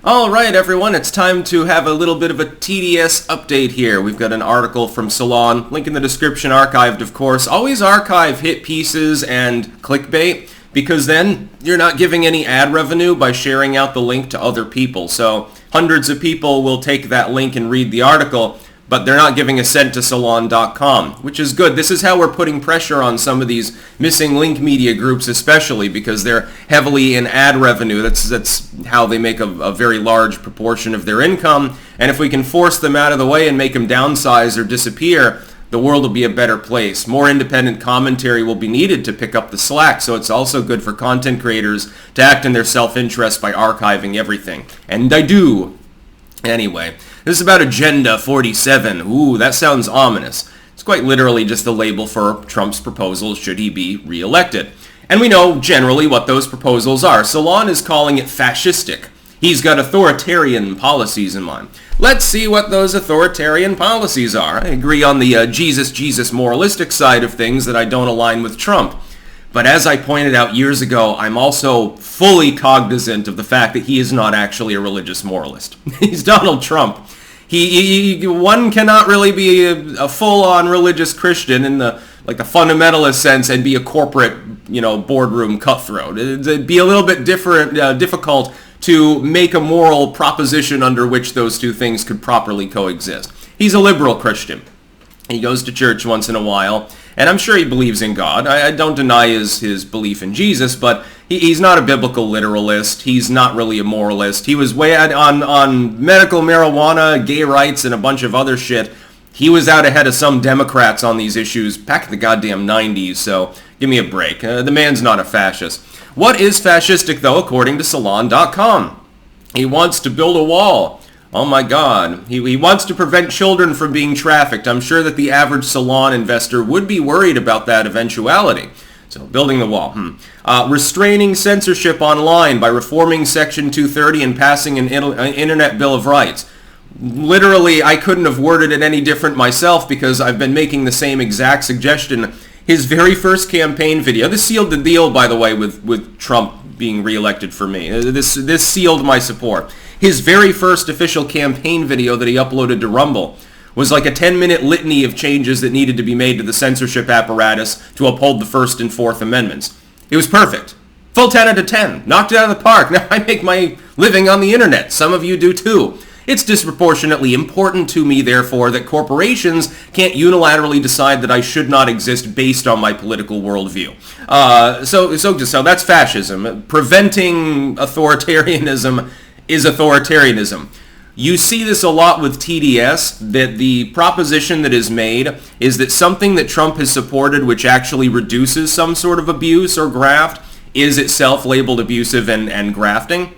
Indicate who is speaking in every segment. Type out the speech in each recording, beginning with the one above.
Speaker 1: All right, everyone, it's time to have a little bit of a TDS update here. We've got an article from Salons, link in the description, archived, of course. Always archive hit pieces and clickbait, because then you're not giving any ad revenue by sharing out the link to other people. So hundreds of people will take that link and read the article, but they're not giving a cent to Salons.com, which is good. This is how we're putting pressure on some of these missing link media groups, especially because they're heavily in ad revenue. That's how they make a very large proportion of their income. And if we can force them out of the way and make them downsize or disappear, the world will be a better place. More independent commentary will be needed to pick up the slack, so it's also good for content creators to act in their self-interest by archiving everything. And I do. Anyway, this is about Agenda 47. Ooh, that sounds ominous. It's quite literally just the label for Trump's proposals should he be re-elected. And we know generally what those proposals are. Salons is calling it fascistic. He's got authoritarian policies in mind. Let's see what those authoritarian policies are. I agree on the Jesus moralistic side of things that I don't align with Trump. But as I pointed out years ago, I'm also fully cognizant of the fact that he is not actually a religious moralist. He's Donald Trump. One cannot really be a full-on religious Christian in the fundamentalist sense and be a corporate, boardroom cutthroat. It'd be a little bit difficult to make a moral proposition under which those two things could properly coexist. He's a liberal Christian. He goes to church once in a while, and I'm sure he believes in God. I don't deny his belief in Jesus, but he's not a biblical literalist. He's not really a moralist. He was way out on medical marijuana, gay rights, and a bunch of other shit. He was out ahead of some Democrats on these issues back in the goddamn 90s, so give me a break. The man's not a fascist. What is fascistic, though, according to Salons.com? He wants to build a wall. Oh my God. He wants to prevent children from being trafficked. I'm sure that the average Salon investor would be worried about that eventuality. So, building the wall. Restraining censorship online by reforming Section 230 and passing an Internet Bill of Rights. Literally, I couldn't have worded it any different myself because I've been making the same exact suggestion. His very first campaign video, this sealed the deal, by the way, with Trump being reelected for me. This sealed my support. His very first official campaign video that he uploaded to Rumble was like a 10-minute litany of changes that needed to be made to the censorship apparatus to uphold the First and Fourth Amendments. It was perfect. Full 10 out of 10. Knocked it out of the park. Now I make my living on the internet. Some of you do too. It's disproportionately important to me, therefore, that corporations can't unilaterally decide that I should not exist based on my political worldview. So that's fascism. Preventing authoritarianism is authoritarianism. You see this a lot with TDS, that the proposition that is made is that something that Trump has supported which actually reduces some sort of abuse or graft is itself labeled abusive and grafting.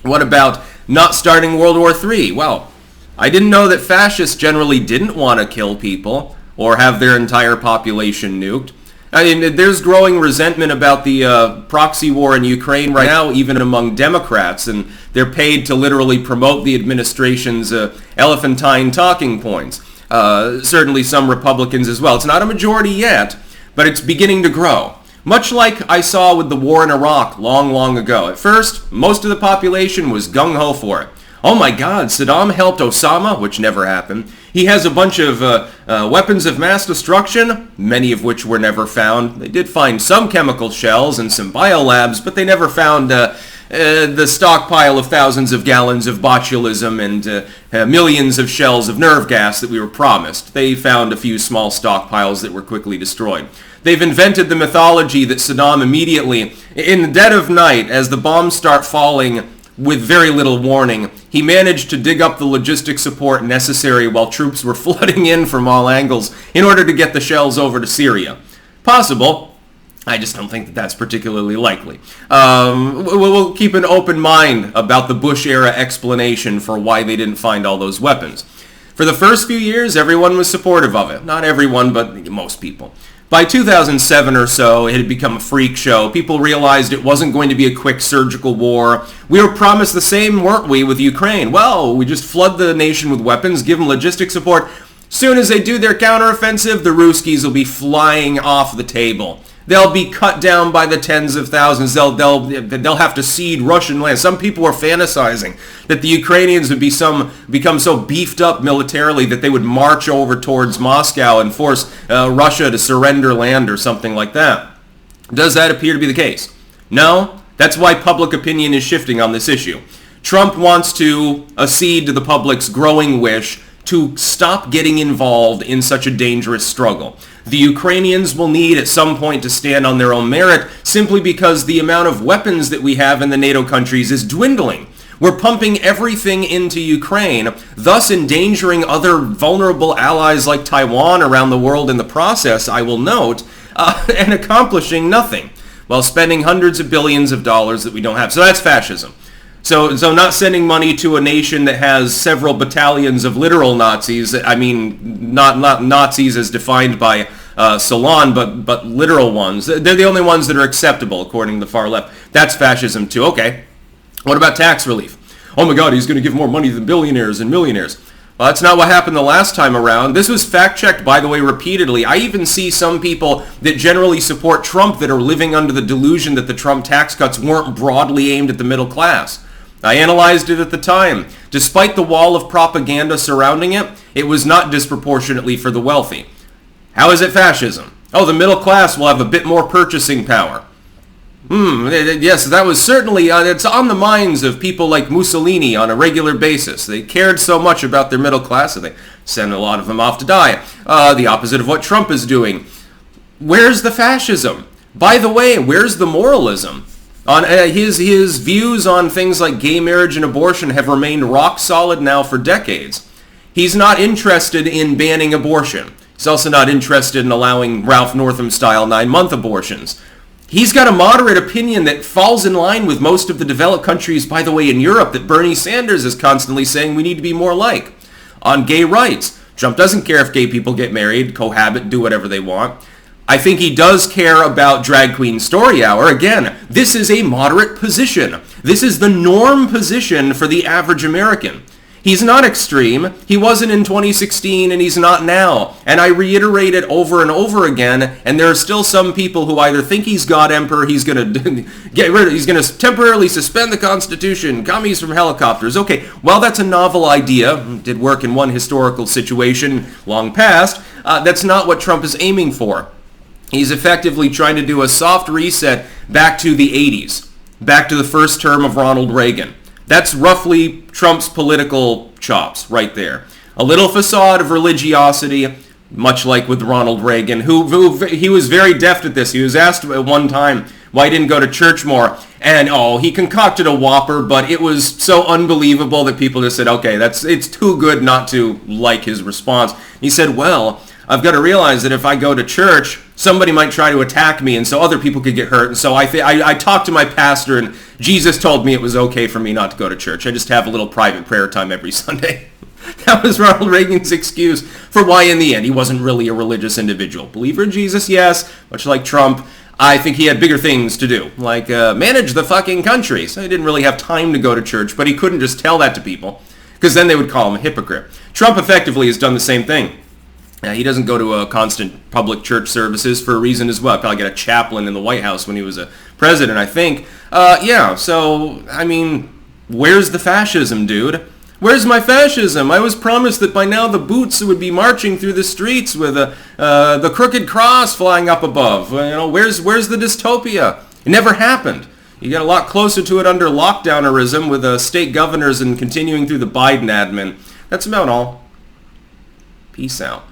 Speaker 1: What about not starting World War III? Well, I didn't know that fascists generally didn't want to kill people or have their entire population nuked. I mean, there's growing resentment about the proxy war in Ukraine right now, even among Democrats, and they're paid to literally promote the administration's elephantine talking points. Certainly some Republicans as well. It's not a majority yet, but it's beginning to grow. Much like I saw with the war in Iraq long ago. At first, most of the population was gung-ho for it. Oh my God, Saddam helped Osama, which never happened. He has a bunch of weapons of mass destruction, many of which were never found. They did find some chemical shells and some biolabs, but they never found the stockpile of thousands of gallons of botulism and millions of shells of nerve gas that we were promised. They found a few small stockpiles that were quickly destroyed. They've invented the mythology that Saddam immediately, in the dead of night, as the bombs start falling with very little warning, he managed to dig up the logistic support necessary while troops were flooding in from all angles in order to get the shells over to Syria. Possible. I just don't think that that's particularly likely. We'll keep an open mind about the Bush-era explanation for why they didn't find all those weapons. For the first few years, everyone was supportive of it. Not everyone, but most people. By 2007 or so, it had become a freak show. People realized it wasn't going to be a quick surgical war. We were promised the same, weren't we, with Ukraine? Well, we just flood the nation with weapons, give them logistic support. Soon as they do their counteroffensive, the Ruskies will be flying off the table. They'll be cut down by the tens of thousands. They'll have to cede Russian land. Some people are fantasizing that the Ukrainians would become so beefed up militarily that they would march over towards Moscow and force Russia to surrender land or something like that. Does that appear to be the case? No. That's why public opinion is shifting on this issue. Trump wants to accede to the public's growing wish to stop getting involved in such a dangerous struggle. The Ukrainians will need at some point to stand on their own merit simply because the amount of weapons that we have in the NATO countries is dwindling. We're pumping everything into Ukraine, thus endangering other vulnerable allies like Taiwan around the world in the process, I will note, and accomplishing nothing while spending hundreds of billions of dollars that we don't have. So that's fascism. So not sending money to a nation that has several battalions of literal Nazis, I mean, not Nazis as defined by Salons, but literal ones. They're the only ones that are acceptable, according to the far left. That's fascism, too. Okay. What about tax relief? Oh, my God, he's going to give more money to billionaires and millionaires. Well, that's not what happened the last time around. This was fact-checked, by the way, repeatedly. I even see some people that generally support Trump that are living under the delusion that the Trump tax cuts weren't broadly aimed at the middle class. I analyzed it at the time. Despite the wall of propaganda surrounding it, it was not disproportionately for the wealthy. How is it fascism? Oh, the middle class will have a bit more purchasing power. Yes, that was certainly, it's on the minds of people like Mussolini on a regular basis. They cared so much about their middle class that they sent a lot of them off to die. The opposite of what Trump is doing. Where's the fascism? By the way, where's the moralism? On his views on things like gay marriage and abortion have remained rock solid now for decades. He's not interested in banning abortion. He's also not interested in allowing Ralph Northam-style 9-month abortions. He's got a moderate opinion that falls in line with most of the developed countries, by the way, in Europe, that Bernie Sanders is constantly saying we need to be more like. On gay rights, Trump doesn't care if gay people get married, cohabit, do whatever they want. I think he does care about Drag Queen Story Hour. Again, this is a moderate position. This is the norm position for the average American. He's not extreme. He wasn't in 2016 and he's not now. And I reiterate it over and over again, and there are still some people who either think he's God Emperor, he's going to he's going to temporarily suspend the Constitution, commies from helicopters. Okay, well, that's a novel idea. Did work in one historical situation long past. That's not what Trump is aiming for. He's effectively trying to do a soft reset back to the 80s, back to the first term of Ronald Reagan. That's roughly Trump's political chops right there. A little facade of religiosity, much like with Ronald Reagan, who he was very deft at this. He was asked at one time why he didn't go to church more, and he concocted a whopper, but it was so unbelievable that people just said, okay, it's too good not to like his response. He said, well, I've got to realize that if I go to church, somebody might try to attack me, and so other people could get hurt. And so I talked to my pastor, and Jesus told me it was okay for me not to go to church. I just have a little private prayer time every Sunday. That was Ronald Reagan's excuse for why, in the end, he wasn't really a religious individual. Believer in Jesus, yes, much like Trump. I think he had bigger things to do, like manage the fucking country. So he didn't really have time to go to church, but he couldn't just tell that to people, because then they would call him a hypocrite. Trump effectively has done the same thing. He doesn't go to constant public church services for a reason as well. Probably got a chaplain in the White House when he was a president, I think. So, I mean, where's the fascism, dude? Where's my fascism? I was promised that by now the boots would be marching through the streets with the crooked cross flying up above. Where's the dystopia? It never happened. You got a lot closer to it under lockdownerism with state governors and continuing through the Biden admin. That's about all. Peace out.